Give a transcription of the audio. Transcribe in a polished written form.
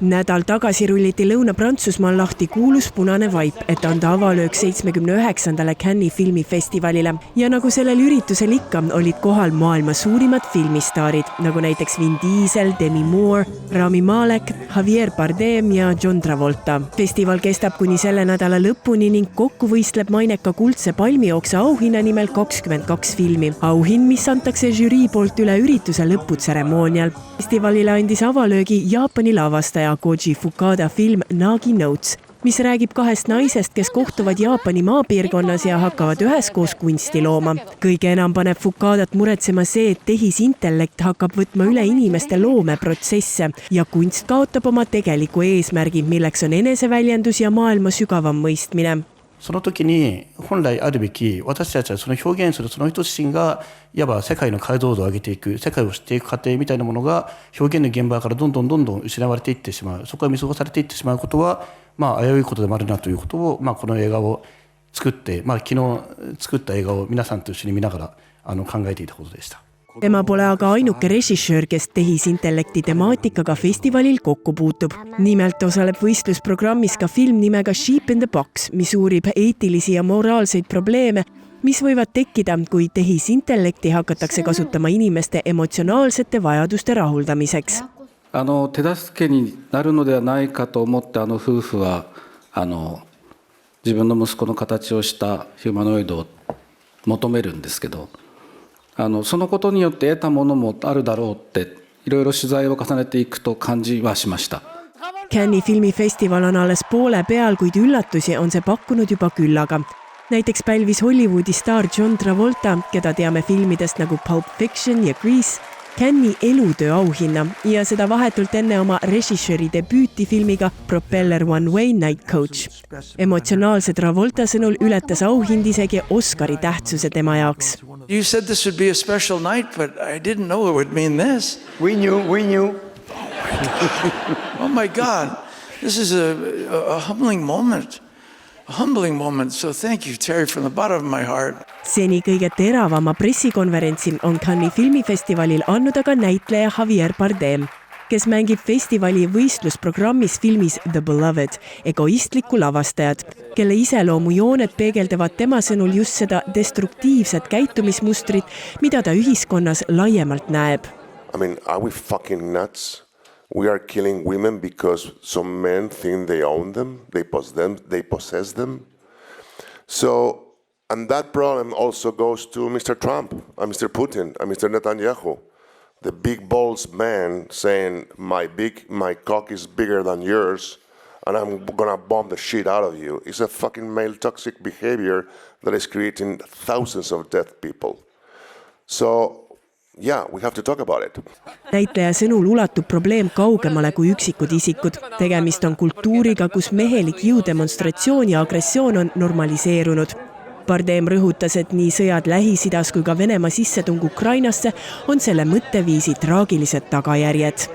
Nädal tagasi rulliti Lõuna-Prantsusmaal lahti kuulus punane vaip, et anda avalöök 79. Cannes'i filmifestivalile. Ja nagu sellel üritusel ikka, olid kohal maailma suurimad filmistaarid, nagu näiteks Vin Diesel, Demi Moore, Rami Malek, Javier Bardem ja John Travolta. Festival kestab kuni selle nädala lõpuni ning kokku võistleb maineka kuldse palmijooksa auhinna nimel 22 filmi. Auhind, mis antakse žürii poolt üle ürituse lõputseremoonial. Festivalile andis avalöögi Jaapani lavastaja Koji Fukada film Nagi Notes, mis räägib kahest naisest, kes kohtuvad Jaapani maapiirkonnas ja hakkavad üheskoos kunsti looma. Kõige enam paneb Fukadat muretsema see, et tehisintellekt hakkab võtma üle inimeste loomeprotsesse ja kunst kaotab oma tegeliku eesmärgi, milleks on eneseväljendus ja maailma sügavam mõistmine. その時に本来あるべき私たちはその表現するその人自身がいわば世界の解像度を上げていく世界を知っていく過程みたいなものが表現の現場からどんどん失われていってしまうそこが見過ごされていってしまうことは危ういことでもあるなということをこの映画を作って昨日作った映画を皆さんと一緒に見ながら考えていたことでした。 Tema pole aga ainuke režissöör, kes tehisintellekti temaatikaga festivalil kokku puutub. Nimelt osaleb võistlusprogrammis ka film nimega Sheep in the Box, mis uurib eetilisi ja moraalseid probleeme, mis võivad tekkida, kui tehisintellekti hakatakse kasutama inimeste emotsionaalsete vajaduste rahuldamiseks. 手助けになるのではないかと思って夫婦は自分の息子の形をしたヒューマノイドを求めるんですけど、そのことによって得たものもあるだろうっていろいろ取材を重ねていくと感じはしました。 Cannes'i filmifestival on alles poole peal, kuid üllatusi on see pakkunud juba küllaga. Näiteks pälvis Hollywoodi staar John Travolta, keda teame filmidest nagu Pulp Fiction ja Grease, Cannes'i elutöö auhinna ja seda vahetult enne oma režissööri debüüti filmiga Propeller One Way Night Coach. Emotsionaalse Travolta sõnul ületas auhind isegi Oscari tähtsuse tema jaoks. You said this would be a special night, but I didn't know it would mean this. We knew. Oh my God, this is a humbling moment. A humbling moment, so thank you, Terry, from the bottom of my heart. Seni kõige teravama pressikonverentsi on Cannes'i filmifestivalil andnud aga näitleja Javier Bardem, kes mängib festivali võistlusprogrammis filmis The Beloved, egoistlikku lavastajad, kelle iseloomujooned peegeldavad tema sõnul just seda destruktiivset käitumismustrit, mida ta ühiskonnas laiemalt näeb. I mean, are we fucking nuts? We are killing women because some men think they own them, they possess them. So, and that problem also goes to Mr. Trump, and Mr. Putin, and Mr. Netanyahu. The big balls man saying, my cock is bigger than yours, and I'm gonna bomb the shit out of you. It's a fucking male toxic behavior that is creating thousands of dead people. So, yeah, we have to talk about it. Näitleja sõnul ulatub probleem kaugemale kui üksikud isikud. Tegemist on kultuuriga, kus mehelik jõudemonstratsioon ja agressioon on normaliseerunud. Bardem rõhutas, et nii sõjad Lähis-Idas kui ka Venemaa sissetung Ukrainasse on selle mõtteviisi traagilised tagajärjed.